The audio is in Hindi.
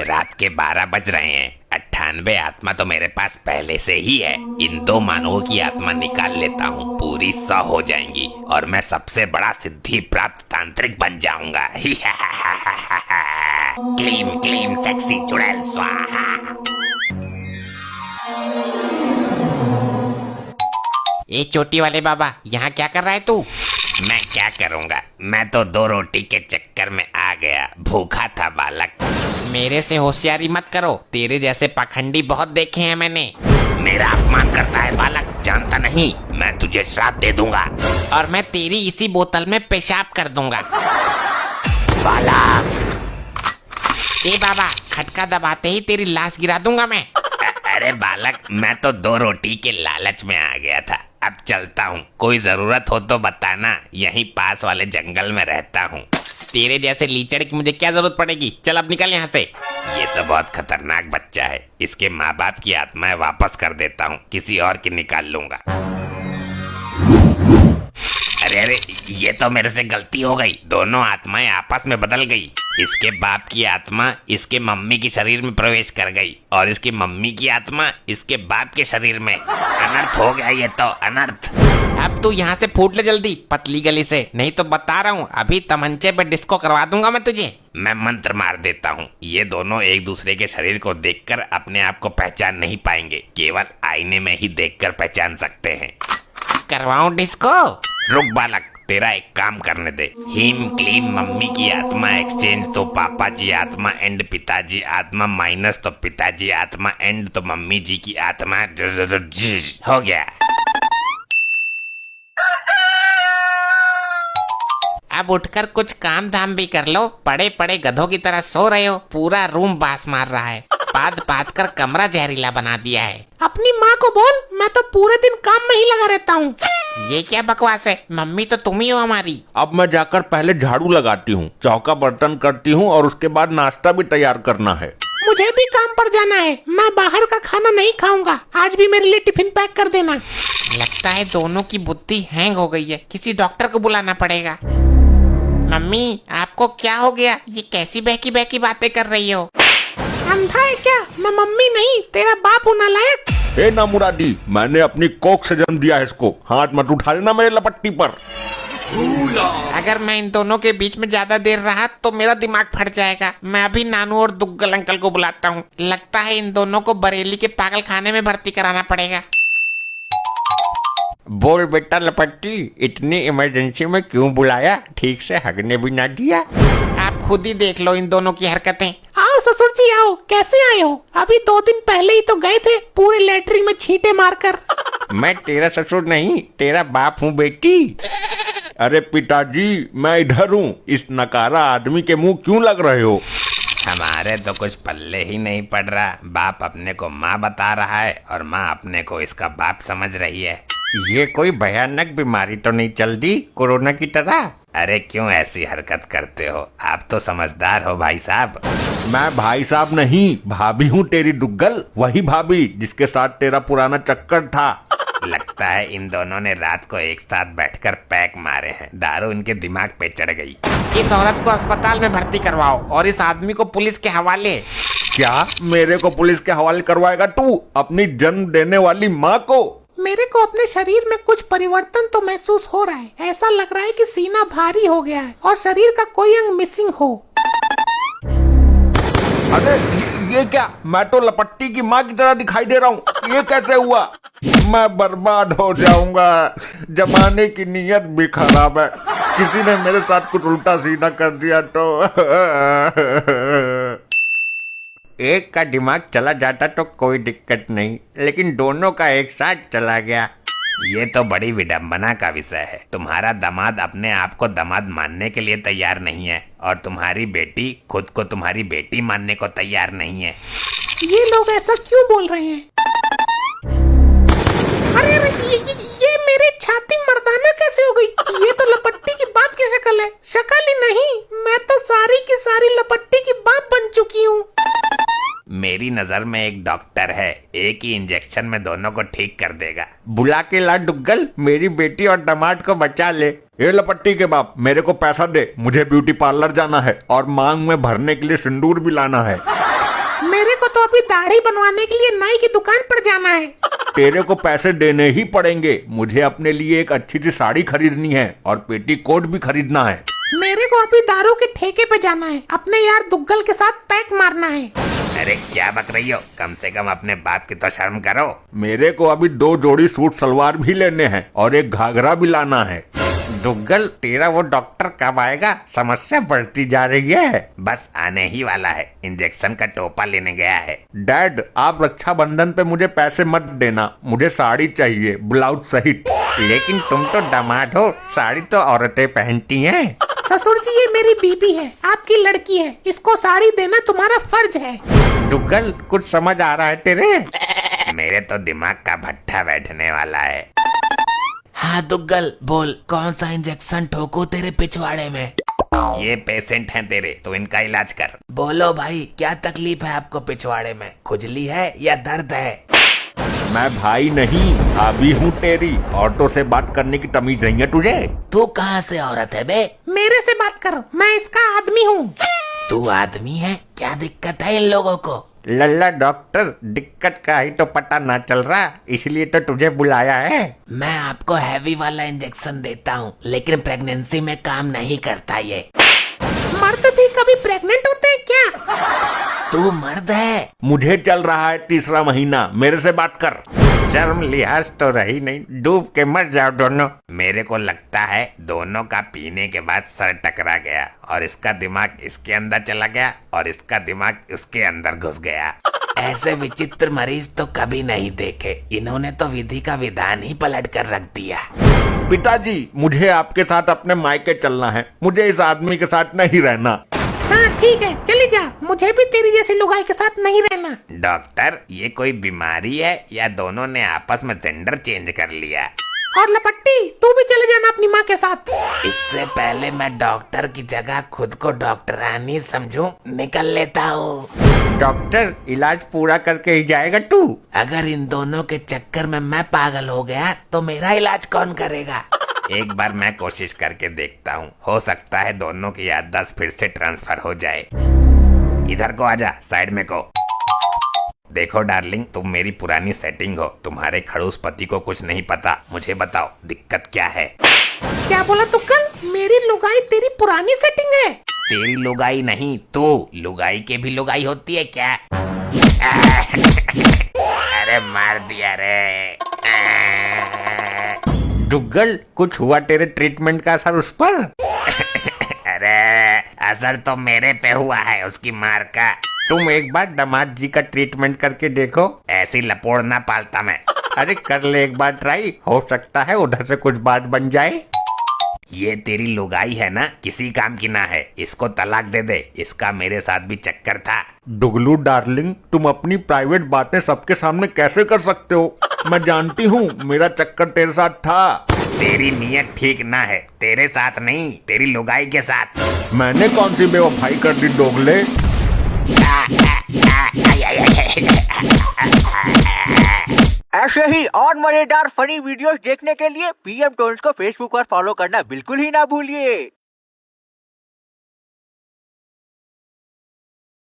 रात के 12 बज रहे हैं। 98 आत्मा तो मेरे पास पहले से ही है। इन 2 मानवों की आत्मा निकाल लेता हूँ, पूरी 100 हो जाएंगी और मैं सबसे बड़ा सिद्धि प्राप्त तांत्रिक बन जाऊंगा। क्लीम क्लीम सेक्सी चुड़ैल स्वाहा। ए चोटी वाले बाबा, यहाँ क्या कर रहा है तू? मैं क्या करूंगा, मैं तो 2 रोटी के चक्कर में आ गया, भूखा था बालक। मेरे से होशियारी मत करो, तेरे जैसे पाखंडी बहुत देखे हैं मैंने। मेरा अपमान करता है बालक, जानता नहीं, मैं तुझे श्राप दे दूंगा और मैं तेरी इसी बोतल में पेशाब कर दूंगा। बालक। ए बाबा, खटका दबाते ही तेरी लाश गिरा दूंगा मैं। अरे बालक, मैं तो 2 रोटी के लालच में आ गया था, अब चलता हूँ। कोई जरूरत हो तो बताना, यहीं पास वाले जंगल में रहता हूँ। तेरे जैसे लीचड़ की मुझे क्या जरूरत पड़ेगी, चल अब निकल यहाँ से। ये तो बहुत खतरनाक बच्चा है, इसके माँ बाप की आत्माएं वापस कर देता हूँ, किसी और की निकाल लूंगा। अरे अरे, ये तो मेरे से गलती हो गई, दोनों आत्माएं आपस में बदल गई। इसके बाप की आत्मा इसके मम्मी के शरीर में प्रवेश कर गई और इसकी मम्मी की आत्मा इसके बाप के शरीर में। अनर्थ हो गया ये तो, अनर्थ। अब तू यहाँ से फूट ले जल्दी पतली गली से, नहीं तो बता रहा हूँ अभी तमंचे पे डिस्को करवा दूंगा मैं तुझे। मैं मंत्र मार देता हूँ, ये दोनों एक दूसरे के शरीर को देखकर अपने आप को पहचान नहीं पाएंगे, केवल आईने में ही देखकर पहचान सकते हैं। करवाऊं डिस्को? रुक बालक, तेरा एक काम करने दे। हीम क्लीम मम्मी की आत्मा एक्सचेंज तो पापा जी आत्मा एंड पिताजी आत्मा माइनस तो पिताजी आत्मा एंड तो मम्मी जी की आत्मा। हो गया। अब उठकर कुछ काम धाम भी कर लो, पड़े पड़े गधों की तरह सो रहे हो। पूरा रूम बास मार रहा है, पाद पाद कर कमरा जहरीला बना दिया है। अपनी माँ को बोल, मैं तो पूरे दिन काम में ही लगा रहता हूँ। ये क्या बकवास है, मम्मी तो तुम ही हो हमारी। अब मैं जाकर पहले झाड़ू लगाती हूँ, चौका बर्तन करती हूँ और उसके बाद नाश्ता भी तैयार करना है। मुझे भी काम पर जाना है, मैं बाहर का खाना नहीं खाऊंगा, आज भी मेरे लिए टिफिन पैक कर देना। लगता है दोनों की बुद्धि हैंग हो गई है, किसी डॉक्टर को बुलाना पड़ेगा। मम्मी, आपको क्या हो गया, ये कैसी बहकी बहकी बातें कर रही हो? अंधा है क्या? मैं मम्मी नहीं, तेरा बाप हूँ नालायक। ए ना मुरादी, मैंने अपनी कोख से जन्म दिया है इसको, हाथ मत उठा लेना मेरे लपट्टी पर। अगर मैं इन दोनों के बीच में ज्यादा देर रहा तो मेरा दिमाग फट जाएगा। मैं अभी नानू और दुग्गल अंकल को बुलाता हूँ, लगता है इन दोनों को बरेली के पागल खाने में भर्ती कराना पड़ेगा। बोल बेटा लपट्टी, इतनी इमरजेंसी में क्यों बुलाया, ठीक से हगने भी ना दिया। आप खुद ही देख लो इन दोनों की हरकतें। आओ ससुर जी आओ, कैसे आए हो? अभी 2 दिन पहले ही तो गए थे पूरे लैट्रिन में छींटे मारकर। मैं तेरा ससुर नहीं, तेरा बाप हूँ बेटी। अरे पिताजी, मैं इधर हूँ, इस नकारा आदमी के मुंह क्यों लग रहे हो? हमारे तो कुछ पल्ले ही नहीं पड़ रहा, बाप अपने को माँ बता रहा है और माँ अपने को इसका बाप समझ रही है। ये कोई भयानक बीमारी तो नहीं चल दी कोरोना की तरह? अरे क्यों ऐसी हरकत करते हो, आप तो समझदार हो भाई साहब। मैं भाई साहब नहीं, भाभी हूँ तेरी दुग्गल, वही भाभी जिसके साथ तेरा पुराना चक्कर था। लगता है इन दोनों ने रात को एक साथ बैठकर पैक मारे हैं, दारू इनके दिमाग पे चढ़ गई। इस औरत को अस्पताल में भर्ती करवाओ और इस आदमी को पुलिस के हवाले। क्या मेरे को पुलिस के हवाले करवाएगा तू, अपनी जन्म देने वाली माँ को? मेरे को अपने शरीर में कुछ परिवर्तन तो महसूस हो रहा है, ऐसा लग रहा है कि सीना भारी हो गया है और शरीर का कोई अंग मिसिंग हो। अरे ये क्या, मैं तो लपट्टी की माँ की तरह दिखाई दे रहा हूँ, ये कैसे हुआ? मैं बर्बाद हो जाऊंगा, जमाने की नीयत भी खराब है, किसी ने मेरे साथ कुछ उल्टा सीधा कर दिया तो। एक का दिमाग चला जाता तो कोई दिक्कत नहीं, लेकिन दोनों का एक साथ चला गया। ये तो बड़ी विडंबना का विषय है, तुम्हारा दामाद अपने आप को दामाद मानने के लिए तैयार नहीं है और तुम्हारी बेटी खुद को तुम्हारी बेटी मानने को तैयार नहीं है। ये लोग ऐसा क्यों बोल रहे हैं? अरे अरे ये मेरी छाती मर्दाना कैसे हो गई? ये तो लपट्टी की बाप की शक्ल है। शक्ल ही नहीं, मैं तो सारी की सारी लपट्टी की बाप बन चुकी हूँ। मेरी नजर में एक डॉक्टर है, एक ही इंजेक्शन में दोनों को ठीक कर देगा। बुला के ला डुग्गल, मेरी बेटी और दामाद को बचा ले। ये लपट्टी के बाप, मेरे को पैसा दे, मुझे ब्यूटी पार्लर जाना है और मांग में भरने के लिए सिंदूर भी लाना है। मेरे को तो अभी दाढ़ी बनवाने के लिए नाई की दुकान पर जाना है। तेरे को पैसे देने ही पड़ेंगे। मुझे अपने लिए एक अच्छी सी साड़ी खरीदनी है और पेटीकोट भी खरीदना है। मेरे को अभी दारू के ठेके पे जाना है, अपने यार दुग्गल के साथ पैक मारना है। अरे क्या बक रही हो, कम से कम अपने बाप की तो शर्म करो। मेरे को अभी 2 जोड़ी सूट सलवार भी लेने हैं और एक घाघरा भी लाना है। दुग्गल, तेरा वो डॉक्टर कब आएगा? समस्या बढ़ती जा रही है। बस आने ही वाला है, इंजेक्शन का टोपा लेने गया है। डैड, आप रक्षाबंधन पे मुझे पैसे मत देना, मुझे साड़ी चाहिए, ब्लाउज सहित। लेकिन तुम तो दामाद हो, साड़ी तो औरतें पहनती हैं। ससुर जी, ये मेरी बीबी है, आपकी लड़की है, इसको साड़ी देना तुम्हारा फर्ज है। दुग्गल, कुछ समझ आ रहा है तेरे? मेरे तो दिमाग का भट्ठा बैठने वाला है। हाँ दुग्गल बोल, कौन सा इंजेक्शन ठोकू तेरे पिछवाड़े में? ये पेशेंट हैं तेरे, तो इनका इलाज कर। बोलो भाई, क्या तकलीफ है आपको पिछवाड़े में? खुजली है या दर्द है? मैं भाई नहीं, भाभी हूँ तेरी। ऑटो से बात करने की तमीज नहीं है तुझे? तू कहाँ से औरत है बे? मेरे से बात कर, मैं इसका आदमी हूँ। तू आदमी है? क्या दिक्कत है इन लोगों को? लल्ला डॉक्टर, दिक्कत का ही तो पता ना चल रहा, इसलिए तो तुझे बुलाया है। मैं आपको हैवी वाला इंजेक्शन देता हूँ, लेकिन प्रेगनेंसी में काम नहीं करता ये। मर्द भी कभी प्रेग्नेंट होते हैं क्या? तू मर्द है? मुझे चल रहा है 3रा महीना, मेरे से बात कर। शर्म लिहाज तो रही नहीं, डूब के मर जाओ दोनों। मेरे को लगता है दोनों का पीने के बाद सर टकरा गया और इसका दिमाग इसके अंदर चला गया और इसका दिमाग उसके अंदर घुस गया। ऐसे विचित्र मरीज तो कभी नहीं देखे, इन्होंने तो विधि का विधान ही पलट कर रख दिया। पिताजी, मुझे आपके साथ अपने मायके चलना है, मुझे इस आदमी के साथ नहीं रहना। हाँ ठीक है, चली जा, मुझे भी तेरी जैसी लुगाई के साथ नहीं रहना। डॉक्टर, ये कोई बीमारी है या दोनों ने आपस में जेंडर चेंज कर लिया? और लपट्टी, तू भी चले जाना अपनी माँ के साथ। इससे पहले मैं डॉक्टर की जगह खुद को डॉक्टरानी समझूं, निकल लेता हूँ। डॉक्टर, इलाज पूरा करके ही जाएगा तू? अगर इन दोनों के चक्कर में मैं पागल हो गया तो मेरा इलाज कौन करेगा? एक बार मैं कोशिश करके देखता हूँ, हो सकता है दोनों की याददाश्त फिर से ट्रांसफर हो जाए। इधर को आजा, साइड में को। देखो डार्लिंग, तुम मेरी पुरानी सेटिंग हो, तुम्हारे खड़ूस पति को कुछ नहीं पता। मुझे बताओ दिक्कत क्या है? क्या बोला तुक्कल? मेरी लुगाई तेरी पुरानी सेटिंग है? तेरी लुगाई नहीं, तू लुगाई के भी लुगाई होती है क्या? अरे मार दिया रे। दुग्गल, कुछ हुआ तेरे ट्रीटमेंट का असर उस पर? अरे असर तो मेरे पे हुआ है, उसकी मार का। तुम एक बार दामाद जी का ट्रीटमेंट करके देखो। ऐसी लपोड़ ना पालता मैं। अरे कर ले एक बार ट्राई, हो सकता है उधर से कुछ बात बन जाए। ये तेरी लुगाई है ना, किसी काम की ना है, इसको तलाक दे दे। इसका मेरे साथ भी चक्कर था। दुगलू डार्लिंग, तुम अपनी प्राइवेट बातें सबके सामने कैसे कर सकते हो? मैं जानती हूँ मेरा चक्कर तेरे साथ था। तेरी नीयत ठीक ना है, तेरे साथ नहीं, तेरी लुगाई के साथ। मैंने कौन सी बेवफाई कर दी दोगले? ऐसे ही और मजेदार फनी वीडियोस देखने के लिए पीएम टोन्स को फेसबुक पर फॉलो करना बिल्कुल ही ना भूलिए।